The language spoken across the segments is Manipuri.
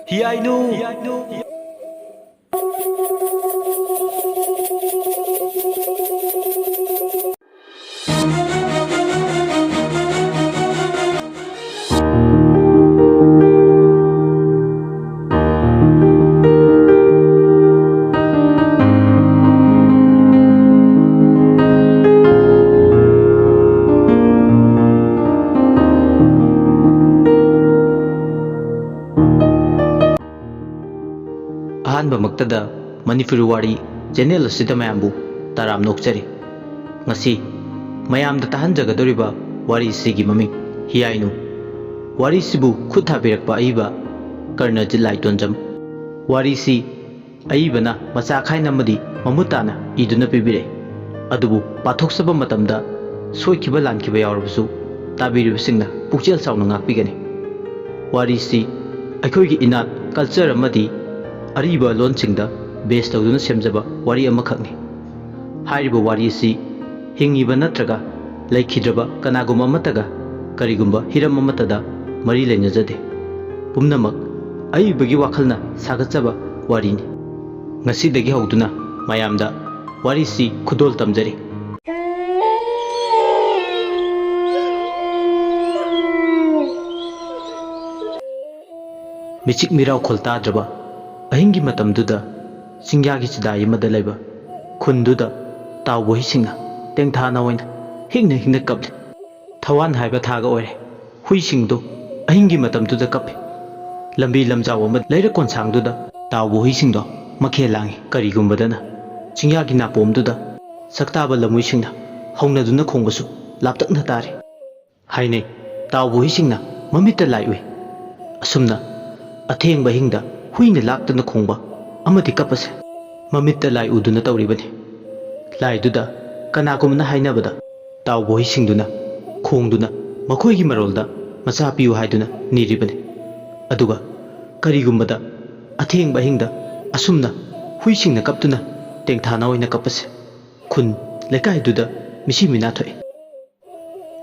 Heeyainu. ꯑꯍꯥꯟꯕ ꯃꯛꯇꯗ ꯃꯅꯤꯄꯨꯔꯤ ꯋꯥꯔꯤ ꯆꯦꯅꯦꯜ ꯑꯁꯤꯗ ꯃꯌꯥꯝꯕꯨ ꯇꯔꯥꯝ ꯅꯣꯛꯆꯔꯤ꯫ ꯉꯁꯤ ꯃꯌꯥꯝꯗ ꯇꯥꯍꯟꯖꯒꯗꯧꯔꯤꯕ ꯋꯥꯔꯤꯁꯤꯒꯤ ꯃꯃꯤꯡ ꯍꯤꯌꯥꯏꯅꯨ꯫ ꯋꯥꯔꯤꯁꯤꯕꯨ ꯈꯨꯠ ꯊꯥꯕꯤꯔꯛꯄ ꯑꯏꯕ ꯀꯔꯅꯖꯤꯠ ꯂꯥꯏꯇꯣꯟꯖꯝ꯫ ꯋꯥꯔꯤꯁꯤ ꯑꯏꯕꯅ ꯃꯆꯥ ꯈꯥꯏꯅ ꯑꯃꯗꯤ ꯃꯃꯨꯠ ꯇꯥꯅ ꯏꯗꯨꯅ ꯄꯤꯕꯤꯔꯛꯏ꯫ ꯑꯗꯨꯕꯨ ꯄꯥꯊꯣꯛꯆꯕ ꯃꯇꯝꯗ ꯁꯣꯏꯈꯤꯕ ꯂꯥꯟꯈꯤꯕ ꯌꯥꯎꯔꯕꯁꯨ ꯇꯥꯕꯤꯔꯤꯕꯁꯤꯡꯅ ꯄꯨꯛꯆꯦꯜ ꯆꯥꯎꯅ ꯉꯥꯛꯄꯤꯒꯅꯤ꯫ ꯋꯥꯔꯤꯁꯤ ꯑꯩꯈꯣꯏꯒꯤ ꯏꯅꯥꯠ ꯀꯜꯆꯔ ꯑꯃꯗꯤ ꯑꯔꯤꯕ ꯂꯣꯟꯁꯤꯡꯗ ꯕꯦꯁ ꯇꯧꯗꯨꯅ ꯁꯦꯝꯖꯕ ꯋꯥꯔꯤ ꯑꯃꯈꯛꯅꯤ꯫ ꯍꯥꯏꯔꯤꯕ ꯋꯥꯔꯤ ꯑꯁꯤ ꯍꯤꯡꯉꯤꯕ ꯅꯠꯇ꯭ꯔꯒ ꯂꯩꯈꯤꯗ꯭ꯔꯕ ꯀꯅꯥꯒꯨꯝꯕ ꯑꯃꯠꯇꯒ ꯀꯔꯤꯒꯨꯝꯕ ꯍꯤꯔꯝ ꯑꯃꯠꯇꯗ ꯃꯔꯤ ꯂꯩꯅꯖꯗꯦ꯫ ꯄꯨꯝꯅꯃꯛ ꯑꯏꯕꯒꯤ ꯋꯥꯈꯜꯅ ꯁꯥꯒꯠꯆꯕ ꯋꯥꯔꯤꯅꯤ꯫ ꯉꯁꯤꯗꯒꯤ ꯍꯧꯗꯨꯅ ꯃꯌꯥꯝꯗ ꯋꯥꯔꯤꯁꯤ ꯈꯨꯗꯣꯜ ꯇꯝꯖꯔꯤ꯫ ꯃꯤꯆꯤꯛ ꯃꯤꯔꯥꯎ ꯈꯣꯜꯇꯥꯗ꯭ꯔꯕ ꯑꯍꯤꯡꯒꯤ ꯃꯇꯝꯗꯨꯗ ꯆꯤꯡꯌꯥꯒꯤ ꯆꯤꯗꯥꯏ ꯑꯃꯗ ꯂꯩꯕ ꯈꯨꯟꯗꯨꯗ ꯇꯥꯎꯕꯍꯤꯁꯤꯡꯅ ꯇꯦꯡꯊꯥꯅ ꯑꯣꯏꯅ ꯍꯤꯡꯅ ꯍꯤꯡꯅ ꯀꯞꯂꯤ꯫ ꯊꯋꯥꯟ ꯍꯥꯏꯕ ꯊꯥꯒ ꯑꯣꯏꯔꯦ꯫ ꯍꯨꯏꯁꯤꯡꯗꯨ ꯑꯍꯤꯡꯒꯤ ꯃꯇꯝꯗꯨꯗ ꯀꯞꯄꯤ꯫ ꯂꯝꯕꯤ ꯂꯝꯖꯥꯎ ꯑꯃ ꯂꯩꯔꯛ ꯀꯣꯟꯁꯥꯡꯗꯨꯗ ꯇꯥꯎꯕ ꯍꯨꯏꯁꯤꯡꯗꯣ ꯃꯈꯦꯜ ꯂꯥꯡꯉꯤ꯫ ꯀꯔꯤꯒꯨꯝꯕꯗꯅ ꯆꯤꯡꯌꯥꯒꯤ ꯅꯥꯄꯣꯝꯗꯨꯗ ꯁꯛꯇꯥꯕ ꯂꯝꯍꯨꯏꯁꯤꯡꯅ ꯍꯧꯅꯗꯨꯅ ꯈꯣꯡꯕꯁꯨ ꯂꯥꯞꯇꯛꯅ ꯇꯥꯔꯤ꯫ ꯍꯥꯏꯅꯩ ꯇꯥꯎꯕ ꯍꯨꯏꯁꯤꯡꯅ ꯃꯃꯤꯠꯇ ꯂꯥꯏ ꯎꯏ꯫ ꯑꯁꯨꯝꯅ ꯑꯊꯦꯡꯕ ꯑꯍꯤꯡꯗ ꯍꯨꯏꯅ ꯂꯥꯛꯇꯨꯅ ꯈꯣꯡꯕ ꯑꯃꯗꯤ ꯀꯞꯄꯁꯦ ꯃꯃꯤꯠꯇ ꯂꯥꯏ ꯎꯗꯨꯅ ꯇꯧꯔꯤꯕꯅꯤ꯫ ꯂꯥꯏꯗꯨꯗ ꯀꯅꯥꯒꯨꯝꯕꯅ ꯍꯥꯏꯅꯕꯗ ꯇꯥꯎꯕ ꯍꯨꯏꯁꯤꯡꯗꯨꯅ ꯈꯣꯡꯗꯨꯅ ꯃꯈꯣꯏꯒꯤ ꯃꯔꯣꯜꯗ ꯃꯆꯥ ꯄꯤꯌꯨ ꯍꯥꯏꯗꯨꯅ ꯅꯤꯔꯤꯕꯅꯤ꯫ ꯑꯗꯨꯒ ꯀꯔꯤꯒꯨꯝꯕꯗ ꯑꯊꯦꯡꯕ ꯑꯍꯤꯡꯗ ꯑꯁꯨꯝꯅ ꯍꯨꯏꯁꯤꯡꯅ ꯀꯞꯇꯨꯅ ꯇꯦꯡꯊꯥꯅ ꯑꯣꯏꯅ ꯀꯞꯄꯁꯦ ꯈꯨꯟ ꯂꯩꯀꯥꯏꯗꯨꯗ ꯃꯤꯁꯤ ꯃꯤꯅꯥ ꯊꯣꯛꯏ꯫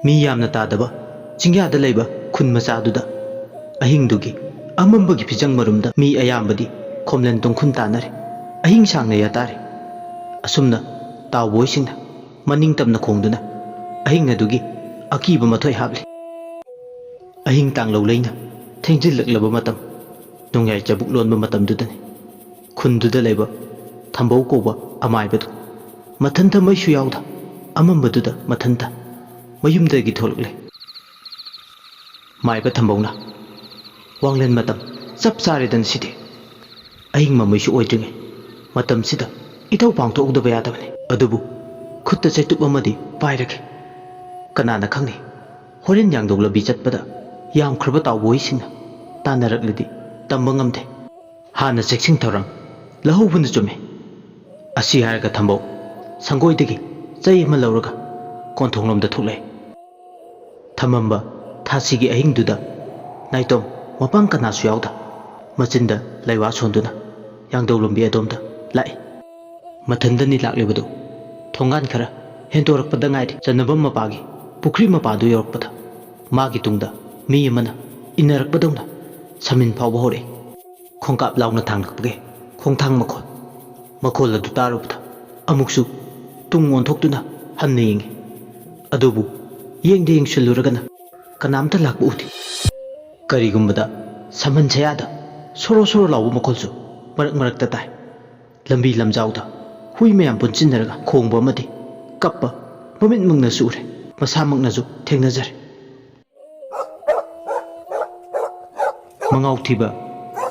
ꯃꯤ ꯌꯥꯝꯅ ꯇꯥꯗꯕ ꯆꯤꯡꯌꯥꯗ ꯂꯩꯕ ꯈꯨꯟ ꯃꯆꯥꯗꯨꯗ ꯑꯍꯤꯡꯗꯨꯒꯤ ꯑꯃꯝꯕꯒꯤ ꯐꯤꯖꯪ ꯃꯔꯨꯝꯗ ꯃꯤ ꯑꯌꯥꯝꯕꯗꯤ ꯈꯣꯝꯂꯦꯟ ꯇꯨꯡꯈꯨꯟ ꯇꯥꯟꯅꯔꯤ꯫ ꯑꯍꯤꯡ ꯁꯥꯡꯅ ꯌꯥꯇꯥꯔꯤ꯫ ꯑꯁꯨꯝꯅ ꯇꯥꯎꯕꯣꯏꯁꯤꯡꯅ ꯃꯅꯤꯡ ꯇꯝꯅ ꯈꯣꯡꯗꯨꯅ ꯑꯍꯤꯡ ꯑꯗꯨꯒꯤ ꯑꯀꯤꯕ ꯃꯊꯣꯏ ꯍꯥꯞꯂꯤ꯫ ꯑꯍꯤꯡ ꯇꯥꯡꯂꯧ ꯂꯩꯅ ꯊꯦꯡꯖꯤꯜꯂꯛꯂꯕ ꯃꯇꯝ ꯅꯣꯡꯌꯥꯏ ꯆꯕꯨꯛ ꯂꯣꯟꯕ ꯃꯇꯝꯗꯨꯗꯅꯤ ꯈꯨꯟꯗꯨꯗ ꯂꯩꯕ ꯊꯝꯕꯧ ꯀꯧꯕ ꯑꯃꯥꯏꯕꯗꯨ ꯃꯊꯟꯇ ꯃꯩꯁꯨ ꯌꯥꯎꯗ ꯑꯃꯝꯕꯗꯨꯗ ꯃꯊꯟꯇ ꯃꯌꯨꯝꯗꯒꯤ ꯊꯣꯛꯂꯛꯂꯦ꯫ ꯃꯥꯏꯕ ꯊꯝꯕꯧꯅ ꯋꯥꯡꯂꯦꯟ ꯃꯇꯝ ꯆꯞ ꯆꯥꯔꯦꯗꯅ ꯁꯤꯗꯤ ꯑꯍꯤꯡ ꯃꯃꯩꯁꯨ ꯑꯣꯏꯗ꯭ꯔꯤꯉꯩ ꯃꯇꯝꯁꯤꯗ ꯏꯊꯧ ꯄꯥꯡꯊꯣꯛꯎꯗꯕ ꯌꯥꯗꯕꯅꯤ꯫ ꯑꯗꯨꯕꯨ ꯈꯨꯠꯇ ꯆꯩꯇꯨꯞ ꯑꯃꯗꯤ ꯄꯥꯏꯔꯒꯦ꯫ ꯀꯅꯥꯅ ꯈꯪꯅꯤ ꯍꯣꯔꯦꯟ ꯌꯥꯡꯗꯧ ꯂꯝꯕꯤ ꯆꯠꯄꯗ ꯌꯥꯝꯈ꯭ꯔꯕ ꯇꯥꯎꯕꯣꯏꯁꯤꯡꯅ ꯇꯥꯟꯅꯔꯛꯂꯗꯤ ꯇꯝꯕ ꯉꯝꯗꯦ꯫ ꯍꯥꯟꯅ ꯆꯦꯛꯁꯤꯟ ꯊꯧꯔꯥꯡ ꯂꯧꯍꯧꯕꯅ ꯆꯨꯝꯃꯤ꯫ ꯑꯁꯤ ꯍꯥꯏꯔꯒ ꯊꯝꯕꯧ ꯁꯪꯒꯣꯏꯗꯒꯤ ꯆꯩ ꯑꯃ ꯂꯧꯔꯒ ꯀꯣꯟꯊꯣꯡꯂꯣꯝꯗ ꯊꯣꯛꯂꯛꯏ꯫ ꯊꯝꯃꯝꯕ ꯊꯥꯁꯤꯒꯤ ꯑꯍꯤꯡꯗꯨꯗ ꯅꯥꯏꯇꯣꯝ ꯃꯄꯥꯡ ꯀꯅꯥꯁꯨ ꯌꯥꯎꯗ ꯃꯆꯤꯟꯗ ꯂꯩꯋꯥ ꯁꯣꯟꯗꯨꯅ ꯌꯥꯡꯗꯧ ꯂꯝꯕꯤ ꯑꯗꯣꯝꯗ ꯂꯥꯛꯏ꯫ ꯃꯊꯟꯗꯅꯤ ꯂꯥꯛꯂꯤꯕꯗꯨ ꯊꯣꯡꯒꯥꯟ ꯈꯔ ꯍꯦꯟꯗꯣꯔꯛꯄꯗ ꯉꯥꯏꯔꯤ꯫ ꯆꯟꯅꯕꯝ ꯃꯄꯥꯒꯤ ꯄꯨꯈ꯭ꯔꯤ ꯃꯄꯥꯗꯨ ꯌꯧꯔꯛꯄꯗ ꯃꯥꯒꯤ ꯇꯨꯡꯗ ꯃꯤ ꯑꯃꯅ ꯏꯟꯅꯔꯛꯄꯗꯧꯅ ꯁꯃꯤꯟ ꯐꯥꯎꯕ ꯍꯧꯔꯛꯏ꯫ ꯈꯣꯡꯀꯥꯞ ꯂꯥꯎꯅ ꯊꯥꯡꯂꯛꯄꯒꯤ ꯈꯣꯡꯊꯥꯡ ꯃꯈꯣꯜ ꯑꯗꯨ ꯇꯥꯔꯨꯕꯗ ꯑꯃꯨꯛꯁꯨ ꯇꯨꯡ ꯑꯣꯟꯊꯣꯛꯇꯨꯅ ꯍꯟꯅ ꯌꯦꯡꯉꯤ꯫ ꯑꯗꯨꯕꯨ ꯌꯦꯡꯗ ꯌꯦꯡꯁꯤꯜꯂꯨꯔꯒꯅ ꯀꯅꯥꯝꯇ ꯂꯥꯛꯄ ꯎꯗꯦ꯫ ꯀꯔꯤꯒꯨꯝꯕꯗ ꯁꯃꯟ ꯁꯌꯥꯗ ꯁꯣꯔꯣ ꯁꯣꯔꯣ ꯂꯥꯎꯕ ꯃꯈꯣꯜꯁꯨ ꯃꯔꯛ ꯃꯔꯛꯇ ꯇꯥꯏ꯫ ꯂꯝꯕꯤ ꯂꯝꯖꯥꯎꯗ ꯍꯨꯏ ꯃꯌꯥꯝ ꯄꯨꯟꯁꯤꯟꯅꯔꯒ ꯈꯣꯡꯕ ꯑꯃꯗꯤ ꯀꯞꯄ ꯃꯃꯤꯠꯃꯛꯅꯁꯨ ꯎꯔꯦ ꯃꯁꯥꯃꯛꯅꯁꯨ ꯊꯦꯡꯅꯖꯔꯦ꯫ ꯃꯉꯥꯎ ꯊꯤꯕ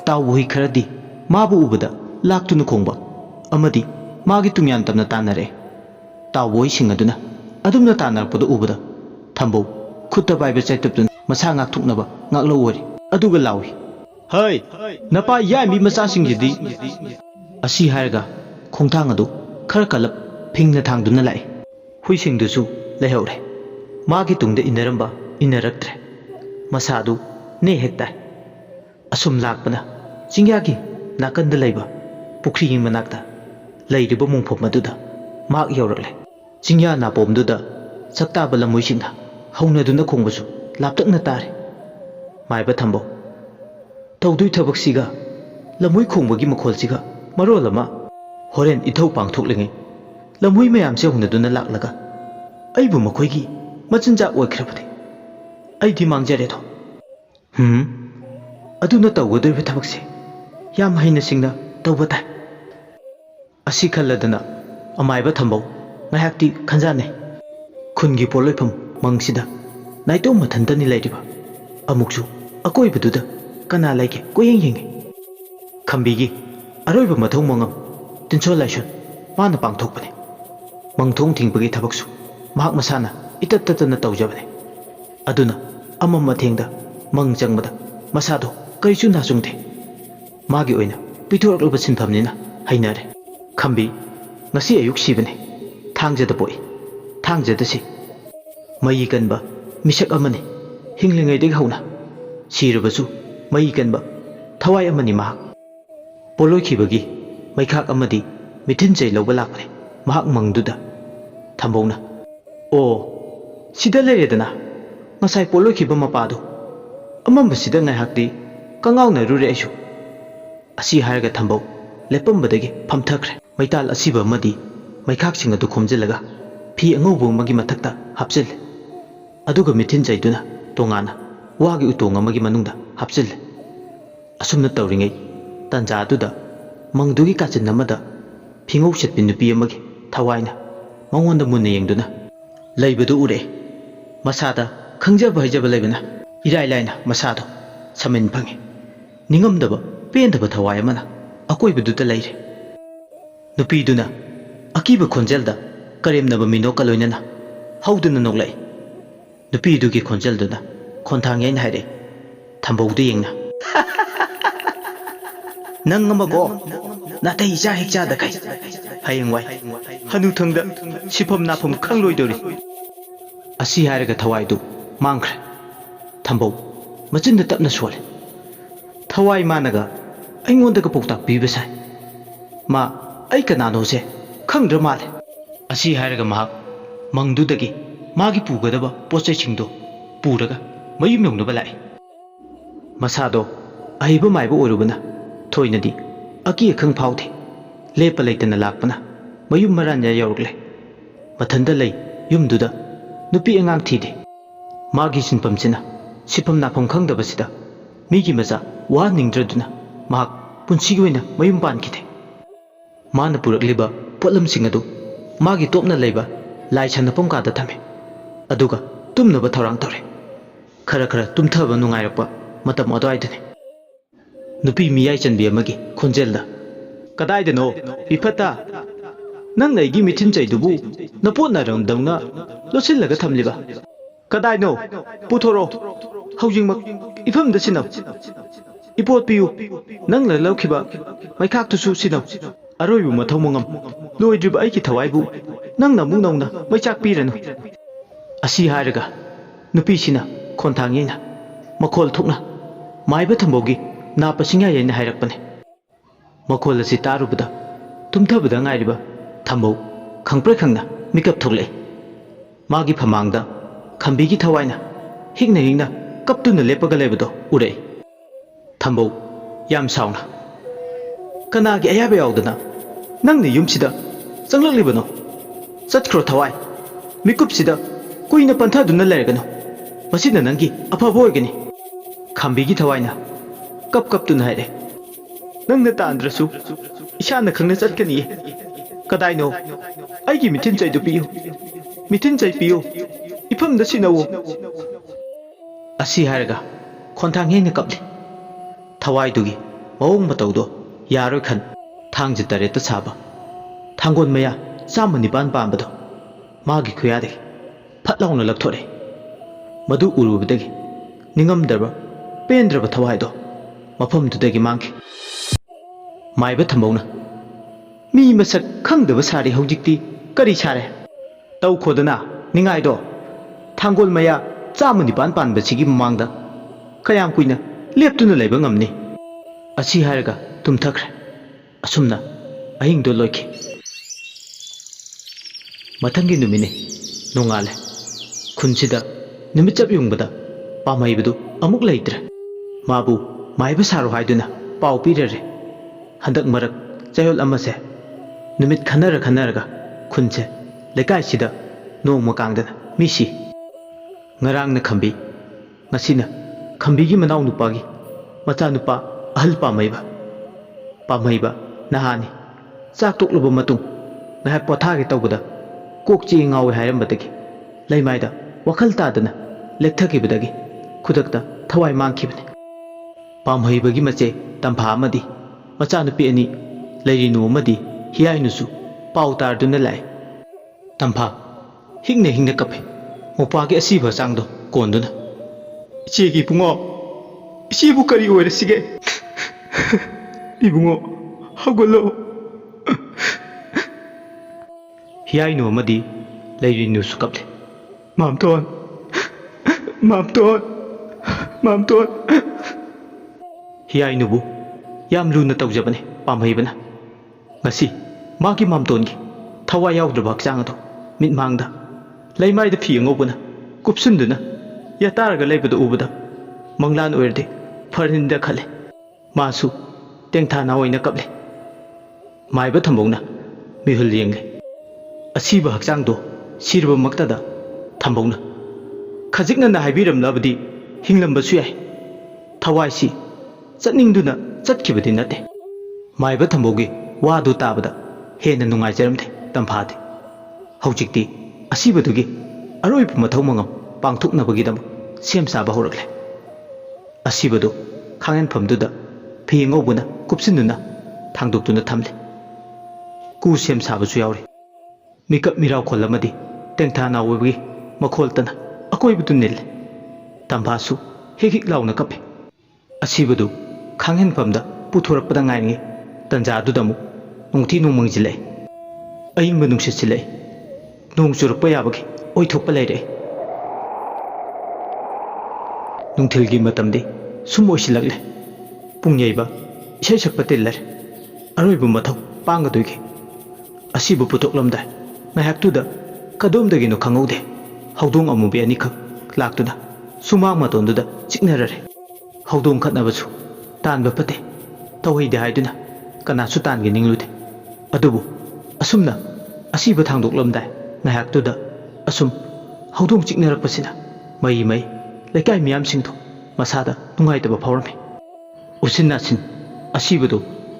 ꯇꯥꯎꯕ ꯍꯨꯏ ꯈꯔꯗꯤ ꯃꯥꯕꯨ ꯎꯕꯗ ꯂꯥꯛꯇꯨꯅ ꯈꯣꯡꯕ ꯑꯃꯗꯤ ꯃꯥꯒꯤ ꯇꯨꯡꯌꯥꯟ ꯇꯝꯅ ꯇꯥꯟꯅꯔꯛꯑꯦ꯫ ꯇꯥꯎꯕ ꯍꯨꯏꯁꯤꯡ ꯑꯗꯨꯅ ꯑꯗꯨꯝꯅ ꯇꯥꯟꯅꯔꯛꯄꯗꯨ ꯎꯕꯗ ꯊꯝꯕꯧ ꯈꯨꯠꯇ ꯄꯥꯏꯕ ꯆꯩꯇꯨꯞꯇꯨꯅ ꯃꯁꯥ ꯉꯥꯛꯊꯣꯛꯅꯕ ꯉꯥꯛꯂꯧ ꯑꯣꯏꯔꯤ꯫ ꯑꯗꯨꯒ ꯂꯥꯎꯏ, "ꯍꯩ ꯅꯄꯥ ꯌꯥꯏꯝꯕꯤ ꯃꯆꯥꯁꯤꯡꯁꯤꯗꯤ!" ꯑꯁꯤ ꯍꯥꯏꯔꯒ ꯈꯣꯡꯊꯥꯡ ꯑꯗꯨ ꯈꯔ ꯀꯜꯂꯞ ꯐꯤꯡꯅ ꯊꯥꯡꯗꯨꯅ ꯂꯥꯛꯏ꯫ ꯍꯨꯏꯁꯤꯡꯗꯨꯁꯨ ꯂꯩꯍꯧꯔꯦ꯫ ꯃꯥꯒꯤ ꯇꯨꯡꯗ ꯏꯟꯅꯔꯝꯕ ꯏꯟꯅꯔꯛꯇ꯭ꯔꯦ꯫ ꯃꯁꯥꯗꯨ ꯅꯦ ꯍꯦꯛ ꯇꯥꯏ꯫ ꯑꯁꯨꯝ ꯂꯥꯛꯄꯅ ꯆꯤꯡꯌꯥꯒꯤ ꯅꯥꯀꯟꯗ ꯂꯩꯕ ꯄꯨꯈ꯭ꯔꯤꯒꯤ ꯃꯅꯥꯛꯇ ꯂꯩꯔꯤꯕ ꯃꯣꯡꯐꯝ ꯑꯗꯨꯗ ꯃꯍꯥꯛ ꯌꯧꯔꯛꯂꯦ꯫ ꯆꯤꯡꯌꯥ ꯅꯥꯄꯣꯝꯗꯨꯗ ꯁꯛꯇꯥꯕ ꯂꯝꯍꯨꯏꯁꯤꯡꯅ ꯍꯧꯅꯗꯨꯅ ꯈꯣꯡꯕꯁꯨ ꯂꯥꯞꯇꯛꯅ ꯇꯥꯔꯤ꯫ ꯃꯥꯏꯕ ꯊꯝꯕꯧ ꯇꯧꯗꯣꯏ ꯊꯕꯛꯁꯤꯒ lamhui khongbagi makholsiga marol ama horen ithau pangthoklingai lamhui mayam se hunaduna laklaga aibu makhoigi machinja oikrabadi aidi mangjare tho aduna tawgodoi thabakse yam haina singna tawba tai asi khalladana amaiba thambau ngayakti khanjane khungi poloifam mangsida naitom mathantani lairiba amuksu akoibaduda kana laike koyeng yengi khambigi aroiba mathau mangam tinchol laishon mana pangthokpane mangthong thingpagi thabaksu mahak masana itattatana tawjabane aduna amam mathengda mang changmada masado kaisu nasungde magi oina pithorklaba sinphamnina hainare khambi ngasi ayuk sibane thangjada poi thangjada si mai kanba misak amane hinglingai deg hauna sirabasu mai kanba thawai amani mahak poloi khibagi maikhak amadi mithin chei loba lakpane mahak mangduda thambona o sida leredana ngasai poloi khiba mapadu amamba sida ngai hakti kangau na rure aisu asi harga thambau lepambadagi phamthakre maital asiba amadi maikhak sing adu khomjilaga phi angaubu magi mathakta hapsil aduga mithin chaiduna tongana wagi utong amagi manungda hapsil asumna tawringai tanja aduda mangdugi kachin namada phingau setpin nupi amagi thawaina mangonda munna yengduna laibadu ure masada khangjaba haijaba laibana irai laina masado samin phangi ningamdaba pendaba thawai amana akoibaduda laire nupiduna akiba khonjelda karemnaba mino kaloinana hauduna noklai nupidugi khonjelduna khonthang yain haire thambaudu yengna nang amago natai ja hekja da kai hayengwai hanu thangda sifam nafam khangloidori asi haraga thawaidu mangkhre thambau machinda tapna sole thawai managa aingondaga poktak pibasai ma ai kanano se khangdra male asi haraga mahak mangdudagi magi pugadaba pochai chingdo puraga mayum yongdaba lai masado ahiba maiba orubana thoinadi aki akhang phauthi lepa leitana lakpana mayum maranya yaurukle mathanda lei yumduda nupi angang thide magi sinpamsina sipam nafam khangdabasida migi maza wa ningdraduna mahak punsigi oina mayum pankide mana purakliba potlamsing adu magi topna leiba lai chanapam kada thame aduga tumnaba thorang tore khara khara tumthaba nungairakpa matam adwaidane nupi miyai chanbi amagi khonjelda kadaidano bifata nang aigi mithin chaidubu napotna rangdangna losillaga thamliba kadaino puthoro haujingmak ifamda sinaw ipot piyu nang la laukhiba maikhak tusu sinaw aroibu mathau mangam loidriba aiki thawaibu nang na mungnawna maichak piranu asi haraga nupi sina khonthang yeina makhol thukna maiba thambogi napa singya yeina hairakpane makhol asi tarubada tumthabada ngairiba thambau khangpra khangna mikap thukle magi phamangda khambigi thawaina hingna kaptuna lepaga lebado urei thambau yam sauna kanagi ayaba yaudana nangni yumsida changlaklibono chatkhro thawai mikupsida kuina panthaduna lergano masina nangi afaba oigani khambigi thawaina kaptuna haire nangna tandrasu isana khangna chatkani kadaino aigi mithin chaidu piyo mithin chai piyo ifamda sinawo asi haraga khonthang hena kapli thawai dugi mawong matawdo yaroi khan thangji tareta saba thangon maya chamani ban pambado magi khuyade phatlawna lakthore madu urubadagi ningamdarba pendraba thawaido mafamdudagi mangki maiba thambawna mi masak khangdaba sari hojikti kari sare tau khodana ningaido thangol maya chamani ban panbachigi mamangda kayam kuina leptuna leiba ngamni asi haraga tumthakre asumna ahingdo loikhi mathangi numine nongale khunsida numitchap yungbada pamaibadu amuk leitre mabu maiba saru haiduna pau pirare हंदक मरक चयोल अमसे नुमित खनरगा खुनसे लेकाइसिदा नोंग मकांगदना मिसी ngarang na khambi ngasina khambi gi manaw nupa gi macha nupa ahal pamaiba nahani chak tok loba matung ngai potha gi tawbada kok chi ngawi hairam badagi leimaida wakhal ta dana lekthaki gi badagi khudakta thawai mangki bane pamaiba gi mache tampha amadi macha nupi ani leirinu amadi Heeyainu su pau tar duna lai tampha hingna kape मोपागे असीब चांगदो कोंदुना इचेगी पुंगो इचेबु करी ओइरसिगे Ibungo हगोलो Heeyainu amadi leirinu su kapले mamton Heeyainu bu yam luna tawjabane pamhaibana ngasi magi mamton gi thawa yaudra bak changado mit mangda Laimai da fi ngobuna kupsunduna ya taraga leibada ubada manglan oirde farinda khale masu tengtha na oina kaple maiba thambongna mihul yengle asiba hakchang do sirba makta da thambongna khajikna na haibiram labadi hinglamba su yai thawai si chatningduna chatkibadi nate maiba thambogi wadu tabada hena nungai jaramde tamphade haujikti असीबदुगी अरोइब मथौ मंगम पांगथुकनबगीदम सेम साबा होरकले असीबदु खांगेन फमदुदा फियेंगौबुना कुपसिनुना थांदुक्तुना थमले कु सेम साबसु यावरे मिकप मिराव खोलमदी टेंथा नावबगी मखोलतना अकोइबदु निल तंबासु हेगिक लाउना कपे असीबदु खांगेन फमदा पुथोरकपदा ngaingi तंजादुदमु नुंगथि नुंगमंजिले अयिंग नुंगसिसिले नोंग चुरप याबगी ओइथोप लेरे नुंथिलगी मतमदि सुम ओइसिलगले पुंगयैबा इसै सकपा तिल्लर अरोइबु मथौ पांगदुगी असिबु पुथोकलमदा मैहाक्तुदा कदोमदगिनो खंगौदे हौदोंग अमुबे अनिखक लाक्तुदा सुमांग मतोंदुदा चिकनररे हौदोंग खतनबसु तानबा फते तौहैदे हाइदुना Kanasu तानगे निंगलुदे अदुबु असुमना असिबु थांदोकलमदा Ngahaktuda asum haudong chiknarakpasina mai lekai miyam singtho masada nungaitaba phawrami usinnasin asibadu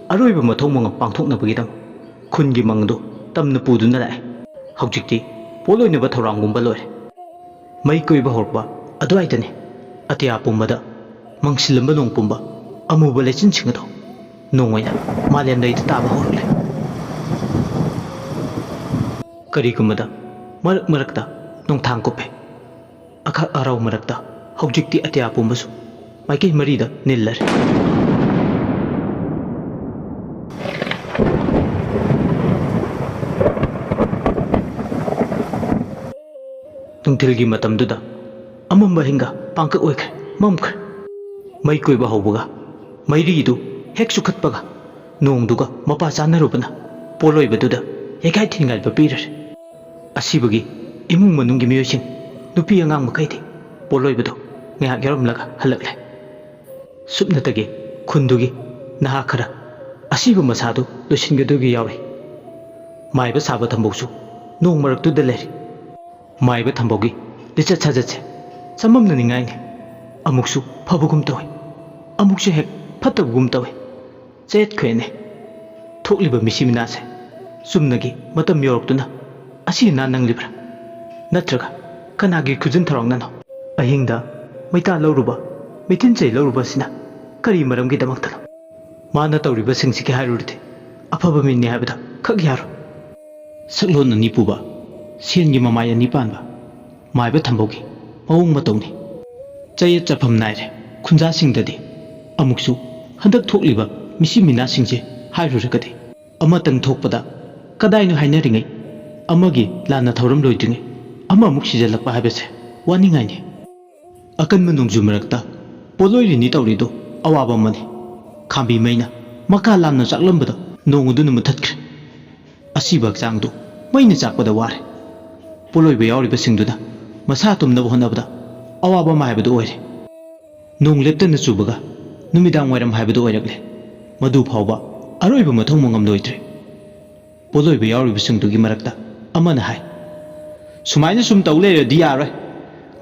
aroiba mathau mangam pangthoknabagidam khungi mangdo tamna puduna lai haujikti poloinaba thorangumba lore mai koiba horpa adwaitane atia pumbada mangsilamba nong pumba amuba lechin chingado nongoina malem leita taba horle करीगुमदा मरक मरकता नोंथांग कोपे अखा अराव मरकता हौजिक्ति अत्या पुंबसु माइके मरीदा निल्लर नुंथिलगी मतमदुदा अमंबा हिंगा पांक ओइखे ममखर मई कोइबा हौबगा मैरीदु हेक सुखतपगा नोंगदुगा Mopa चानरुबना पोलोइबदुदा हेकाइ थिंगाइबा पीरर असीबगी इमुंग मनुंगी मियोसिंग नुपी अंगांग मखैदि पोलोइबदो ngahak yaramlaga halakle supnatagi khundugi naha khara asiba masadu losingadugi yawi maiba saba thamboksu nong maraktu daleri maiba thambogi licha chajache samamna ningai ne amuksu phabugum tawi amuksu hek phatagum tawi chet khwene thokliba misimina se sumnagi matam yoroktuna asi na nanglibra natraga kanagi khujin tharongna no ahingda maita lauruba mitin chei lauruba sina kari maramgi damakta mana tawriba singsi hairurde afaba minni habada khak yaro saklon ani puba siengi mamaya ni panba maiba thambogi mawung matawni chai chafam naire khunja singdadi amuksu handak thokliba misi mina singje hairuragadi amatang thokpada kadainu hainaringai amagi lana thoram loidingai ama amuk sijalakpa habese waningai ni akan manung jumarakta poloiri ni tawrido awaba mani khambi maina maka lamna chaklambada nongudu nu muthatkre asibak changdu maina chakpada ware poloiba yawriba singduda masa tumna honabada awaba ma habadu oire nong leptana chubaga numidang wairam habadu oirakle madu phawba ꯑꯔꯣꯏꯕ ꯃꯊꯧ ꯃꯉꯝ ꯂꯣꯏꯗ꯭ꯔꯤ ꯄꯣꯠꯂꯣꯏꯕ ꯌꯥꯎꯔꯤꯕꯁꯤꯡꯗꯨꯒꯤ ꯃꯔꯛꯇ ꯑꯃꯅ ꯍꯥꯏ ꯁꯨꯃꯥꯏꯅ ꯁꯨꯝ ꯇꯧ ꯂꯩꯔꯗꯤ ꯌꯥꯔꯣꯏ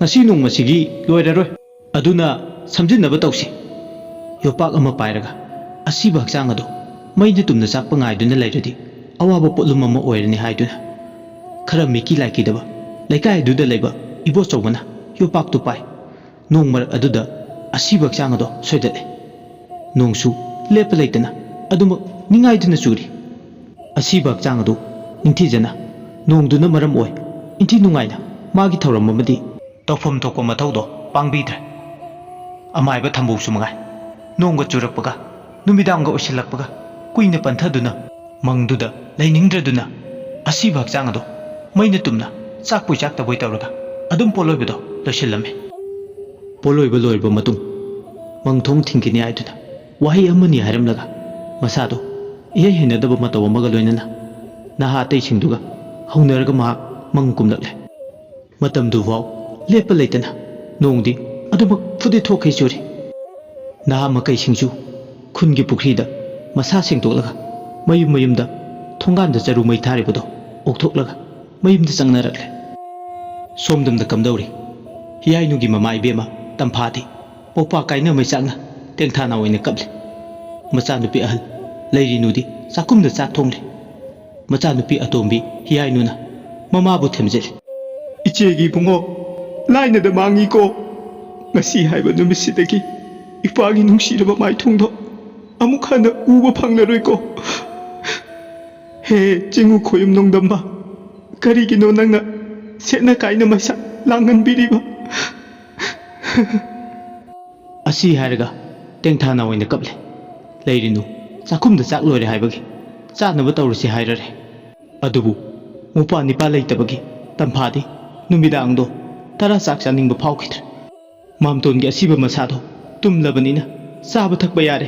ꯉꯁꯤ ꯅꯣꯡꯃꯁꯤꯒꯤ ꯂꯣꯏꯔꯔꯣꯏ ꯑꯗꯨꯅ ꯁꯝꯖꯤꯟꯅꯕ ꯇꯧꯁꯤ ꯌꯣꯄꯥꯛ ꯑꯃ ꯄꯥꯏꯔꯒ ꯑꯁꯤꯕ ꯍꯛꯆꯥꯡ ꯑꯗꯨ ꯃꯩꯗ ꯇꯨꯝꯅ ꯆꯥꯛꯄ ꯉꯥꯏꯗꯨꯅ ꯂꯩꯔꯗꯤ ꯑꯋꯥꯕ ꯄꯣꯠꯂꯨꯝ ꯑꯃ ꯑꯣꯏꯔꯅꯤ ꯍꯥꯏꯗꯨꯅ ꯈꯔ ꯃꯤꯀꯤ ꯂꯥꯏꯀꯤꯗꯕ ꯂꯩꯀꯥꯏ ꯑꯗꯨꯗ ꯂꯩꯕ ꯏꯕꯣꯆꯧꯕꯅ ꯌꯣꯄꯥꯛꯇꯨ ꯄꯥꯏ ꯅꯣꯡ ꯃꯔꯛ ꯑꯗꯨꯗ ꯑꯁꯤꯕ ꯍꯛꯆꯥꯡ ꯑꯗꯣ ꯁꯣꯏꯗꯠꯂꯦ ꯅꯣꯡꯁꯨ ꯂꯦꯞꯄ ꯂꯩꯇꯅ ꯑꯗꯨꯃꯛ ꯅꯤꯡꯉꯥꯏꯗꯨꯅ ꯆꯨꯔꯤ ꯑꯁꯤꯕ ꯍꯛꯆꯥꯡ ꯑꯗꯨ ꯅꯤꯡꯊꯤꯖꯅ ꯅꯣꯡꯗꯨꯅ ꯃꯔꯝ ꯑꯣꯏ ꯏꯟꯊꯤ ꯅꯨꯡꯉꯥꯏꯅ ꯃꯥꯒꯤ ꯊꯧꯔꯝ ꯑꯃꯗꯤ ꯇꯧꯐꯝ ꯊꯣꯛꯄ ꯃꯊꯧꯗꯣ ꯄꯥꯡꯕꯤꯗ꯭ꯔꯦ ꯑꯃꯥꯏꯕ ꯊꯝꯕꯧꯁꯨ ꯃꯉꯥꯏ ꯅꯣꯡꯒ ꯆꯨꯔꯛꯄꯒ ꯅꯨꯃꯤꯗꯥꯡꯒ ꯑꯣꯏꯁꯤꯜꯂꯛꯄꯒ ꯀꯨꯏꯅ ꯄꯟꯊꯗꯨꯅ ꯃꯪꯗꯨꯗ ꯂꯩꯅꯤꯡꯗ꯭ꯔꯗꯨꯅ ꯑꯁꯤꯕ ꯍꯛꯆꯥꯡ ꯑꯗꯣ ꯃꯩꯅ ꯇꯨꯝꯅ ꯆꯥꯛꯄꯣꯏ ꯆꯥꯛꯇꯕꯣꯏ ꯇꯧꯔꯒ ꯑꯗꯨꯝ ꯄꯣꯠꯂꯣꯏꯕꯗꯣ ꯂꯣꯏꯁꯤꯜꯂꯝꯃꯤ ꯄꯣꯠꯂꯣꯏꯕ ꯂꯣꯏꯔꯕ ꯃꯇꯨꯡ ꯃꯪꯊꯣꯡ ꯊꯤꯡꯈꯤꯅꯤ ꯍꯥꯏꯗꯨꯅ ꯋꯥꯍꯩ ꯑꯃꯅꯤ ꯍꯥꯏꯔꯝꯂꯒ ꯃꯁꯥꯗꯣ ꯏꯍꯩ ꯍꯩꯅꯗꯕ ꯃꯇꯧ ꯑꯃꯒ ꯂꯣꯏꯅꯅ ꯅꯍꯥ ꯑꯇꯩꯁꯤꯡꯗꯨꯒ ꯍꯧꯅꯔꯒ ꯃꯍꯥꯛ ꯃꯪ ꯀꯨꯝꯂꯛꯂꯦ ꯃꯇꯝꯗꯨꯐꯥꯎ ꯂꯦꯞꯄ ꯂꯩꯇꯅ ꯅꯣꯡꯗꯤ ꯑꯗꯨꯃꯛ ꯐꯨꯗꯤꯠ ꯊꯣꯛꯈꯩ ꯆꯨꯔꯤ ꯅꯍꯥ ꯃꯀꯩꯁꯤꯡꯁꯨ ꯈꯨꯟꯒꯤ ꯄꯨꯈ꯭ꯔꯤꯗ ꯃꯁꯥ ꯁꯦꯡꯗꯣꯛꯂꯒ ꯃꯌꯨꯝ ꯃꯌꯨꯝꯗ ꯊꯣꯡꯒꯥꯟꯗ ꯆꯔꯨ ꯃꯩ ꯊꯥꯔꯤꯕꯗꯣ ꯑꯣꯛꯊꯣꯛꯂꯒ ꯃꯌꯨꯝꯗ ꯆꯪꯅꯔꯛꯂꯦ ꯁꯣꯝꯗꯝꯗ ꯀꯝꯗꯧꯔꯤ ꯍꯤꯌꯥꯏꯅꯨꯒꯤ ꯃꯃꯥ ꯏꯕꯦꯝꯃ ꯇꯝꯐꯥꯗꯤ ꯄꯧꯄꯥ ꯀꯥꯏꯅ ꯃꯩꯆꯥꯛꯅ ꯇꯦꯡꯊꯥꯅ ꯑꯣꯏꯅ ꯀꯞꯂꯤ ꯃꯆꯥꯅꯨꯄꯤ ꯑꯍꯜ ꯂꯩꯔꯤꯅꯨꯗꯤ ꯆꯥꯛꯈꯨꯝꯗ ꯆꯥꯛ ꯊꯣꯡꯂꯤ ꯃꯆꯥꯅꯨꯄꯤ ꯑꯇꯣꯝꯕꯤ ꯍꯤꯌꯥꯏꯅꯨꯅ ꯃꯃꯥꯕꯨ ꯊꯦꯝꯖꯤꯜꯂꯤ 이치에기 붕어 라이너드 망이고 ngasi haiba numitsidagi ipagi nungsiraba maithungdo amuk hana uba phanglaroiko he chingu khoyum nongdamba karigino nangna setna kaina maisa langan biriba ꯑꯁꯤ ꯍꯥꯏꯔꯒ ꯇꯦꯡꯊꯥꯅ ꯑꯣꯏꯅ ꯀꯞꯂꯦ ꯂꯩꯔꯤꯅꯨ ꯆꯥꯛꯈꯨꯝꯗ ꯆꯥꯛ ꯂꯣꯏꯔꯦ ꯍꯥꯏꯕꯒꯤ ꯆꯥꯅꯕ ꯇꯧꯔꯁꯤ ꯍꯥꯏꯔꯔꯦ ꯑꯗꯨꯕꯨ ꯃꯄꯥ ꯅꯤꯄꯥ ꯂꯩꯇꯕꯒꯤ ꯇꯝꯐꯥꯗꯤ ꯅꯨꯃꯤꯗꯥꯡꯗꯣ ꯇꯔꯥ ꯆꯥꯛ ꯆꯥꯅꯤꯡꯕ ꯐꯥꯎꯈꯤꯗ꯭ꯔꯦ ꯃꯥꯝꯇꯣꯟꯒꯤ ꯑꯁꯤꯕ ꯃꯁꯥꯗꯣ ꯇꯨꯝꯂꯕꯅꯤꯅ ꯆꯥꯕ ꯊꯛꯄ ꯌꯥꯔꯦ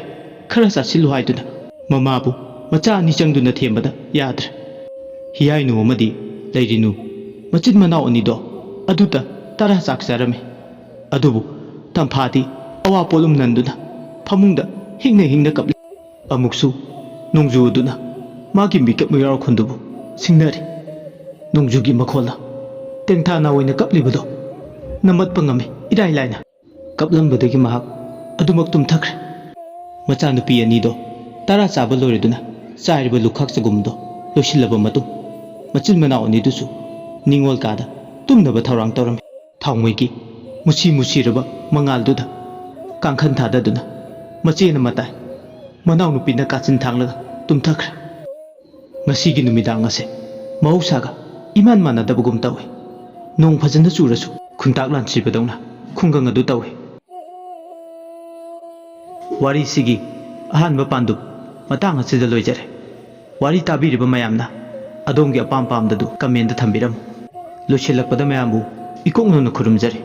ꯈꯔ ꯆꯥꯁꯤꯜꯂꯨ ꯍꯥꯏꯗꯨꯅ ꯃꯃꯥꯕꯨ ꯃꯆꯥ ꯑꯅꯤ ꯆꯪꯗꯨꯅ ꯊꯦꯝꯕꯗ ꯌꯥꯗ꯭ꯔꯦ ꯍꯤꯌꯥꯏꯅꯨ ꯑꯃꯗꯤ ꯂꯩꯔꯤꯅꯨ ꯃꯆꯤꯟ ꯃꯅꯥꯎ ꯑꯅꯤꯗꯣ ꯑꯗꯨꯗ ꯇꯔꯥ ꯆꯥꯛ ꯆꯥꯔꯝꯃꯤ ꯑꯗꯨꯕꯨ ꯇꯝꯐꯥꯗꯤ ꯑꯋꯥ ꯄꯣꯠꯂꯨꯝ ꯅꯟꯗꯨꯅ ꯐꯃꯨꯡꯗ ꯍꯤꯡꯅ ꯍꯤꯡꯅ ꯀꯞꯂꯤ ꯑꯃꯨꯛꯁꯨ ꯅꯣꯡꯖꯨ ꯑꯗꯨꯅ ꯃꯥꯒꯤ ꯃꯤꯀꯞ ꯃꯌꯥꯎꯔꯛꯈꯨꯟꯗꯨꯕꯨ ꯁꯤꯡꯅꯔꯤ ꯅꯣꯡꯖꯨꯒꯤ ꯃꯈꯣꯜꯅ ꯇꯦꯡꯊꯥꯅ ꯑꯣꯏꯅ ꯀꯞꯂꯤꯕꯗꯣ ꯅꯝꯃꯠꯄ ꯉꯝꯃꯤ ꯏꯔꯥꯏ ꯂꯥꯏꯅ ꯀꯞꯂꯝꯕꯗꯒꯤ ꯃꯍꯥꯛ ꯑꯗꯨꯃꯛ ꯇꯨꯝꯊꯈ꯭ꯔꯦ ꯃꯆꯥꯅꯨꯄꯤ ꯑꯅꯤꯗꯣ ꯇꯔꯥ ꯆꯥꯕ ꯂꯣꯏꯔꯗꯨꯅ ꯆꯥꯏꯔꯤꯕ ꯂꯨꯈꯥꯛ ꯆꯒꯨꯝꯗꯣ ꯂꯣꯏꯁꯤꯜꯂꯕ ꯃꯇꯨꯡ ꯃꯆꯤꯟ ꯃꯅꯥꯎ ꯑꯅꯤꯗꯨꯁꯨ ꯅꯤꯡꯉꯣꯜ ꯀꯥꯗ ꯇꯨꯝꯅꯕ ꯊꯧꯔꯥꯡ ꯇꯧꯔꯝꯃꯤ ꯊꯥꯎꯃꯩꯒꯤ ꯃꯨꯁꯤ ꯃꯨꯁꯤꯔꯕ ꯃꯉꯥꯜꯗꯨꯗ ꯀꯥꯡꯈꯟ ꯊꯥꯗꯗꯨꯅ ꯃꯆꯦꯅ ꯃꯇꯥꯏ ꯃꯅꯥꯎꯅꯨꯄꯤꯅ ꯀꯥꯆꯤꯟ ꯊꯥꯡꯂꯒ ꯇꯨꯝꯊꯈ꯭ꯔꯦ ꯉꯁꯤꯒꯤ ꯅꯨꯃꯤꯗꯥꯡ ꯑꯁꯦ ꯃꯍꯧꯁꯥꯒ ꯏꯃꯥꯟ ꯃꯥꯟꯅꯗꯕꯒꯨꯝ ꯇꯧꯏ ꯅꯣꯡ ꯐꯖꯅ ꯆꯨꯔꯁꯨ ꯈꯨꯟꯇꯥꯛ ꯂꯥꯟꯁꯤꯕꯗꯧꯅ ꯈꯨꯡꯒꯪ ꯑꯗꯨ ꯇꯧꯏ ꯋꯥꯔꯤꯁꯤꯒꯤ ꯑꯍꯥꯟꯕ ꯄꯥꯟꯗꯨꯞ ꯃꯇꯥꯡ ꯑꯁꯤꯗ ꯂꯣꯏꯖꯔꯦ ꯋꯥꯔꯤ ꯇꯥꯕꯤꯔꯤꯕ ꯃꯌꯥꯝꯅ ꯑꯗꯣꯝꯒꯤ ꯑꯄꯥꯝ ꯄꯥꯝꯗꯗꯨ ꯀꯃꯦꯟꯗ ꯊꯝꯕꯤꯔꯝꯃꯨ ꯂꯣꯏꯁꯤꯜꯂꯛꯄꯗ ꯃꯌꯥꯝꯕꯨ ꯏꯀꯣꯛꯅꯅ ꯈꯨꯔꯨꯝꯖꯔꯤ